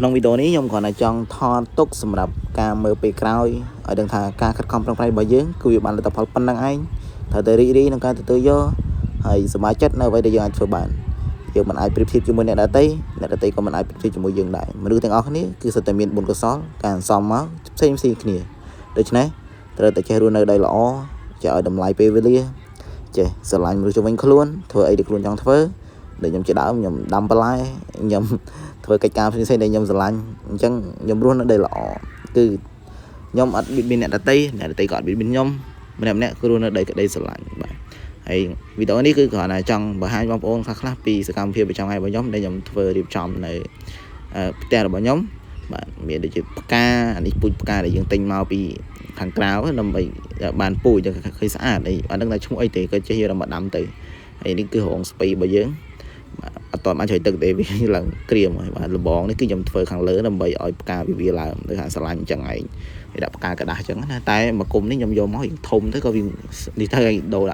ក្នុងវីដេអូនេះខ្ញុំគ្រាន់តែចង់ថតទុកសម្រាប់ការមើលពេលក្រោយឲ្យដឹងថាការខិតខំប្រឹងប្រែងរបស់យើងគឺវាបានលទ្ធផលប៉ុណ្ណឹងឯងត្រូវតែរីករាយក្នុងការទទួលយកហើយសប្បាយចិត្តនៅអ្វីដែលយើងអាចធ្វើបានយើងមិនអាចប្រៀបធៀបជាមួយអ្នកដទៃក៏មិនអាចប្រៀបធៀបជាមួយយើងដែរមនុស្សទាំងអស់គ្នាគឺសុទ្ធតែមានបុណ្យកុសលការអន្សំមកផ្សេងគ្នាដូច្នេះត្រូវតែចេះរស់នៅដោយល្អចេះឲ្យតម្លៃពេលវេលាចេះស្រឡាញ់មនុស្សជុំវិញខ្លួនធ្វើអីដែលខ្លួនចង់ធ្វើដែលខ្ញុំជាដើមខ្ញុំដាំបន្លែខ្ញុំធ្វើកិច្ចការផ្សេងៗដែលខ្ញុំស្រឡាញ់អញ្ចឹងខ្ញុំរស់នៅដោយល្អគឺខ្ញុំអត់បៀតបៀនអ្នកដទៃក៏អត់បៀតបៀនខ្ញុំម្នាក់គឺរស់នៅដោយក្តីស្រឡាញ់បាទហើយវីដេអូនេះគឺគ្រាន់តែចង់បង្ហាញបងប្អូនខ្លះពីសកម្មភាពប្រចាំថ្ងៃរបស់ខ្ញុំដែលខ្ញុំធ្វើរៀបចំនៅផ្ទះរបស់ខ្ញុំបាទមានដូចជាផ្កាអានេះពូជផ្កាដែលយើងទិញមកពីខាងក្រៅដើម្បីបានពូជទៅឃើញស្អាតអីអត់ដឹងថាឈ្មោះអីទេក៏ចេះយកមកដាំទៅហើយនេះគឺរងស្ពៃរបស់យើងអត់តបានជួយទឹកទេវាឡើងក្រៀមហើយបាទលបងនេះគឺខ្ញុំធ្វើខាងលើដើម្បីឲ្យផ្កាវាឡើងទៅខាងស្រឡាញ់អញ្ចឹងឯងវាដាក់ផ្កាกระดาษអញ្ចឹងណាតែមកគុំនេះខ្ញុំយកមកធំទៅក៏វានេះទៅឯងដូរ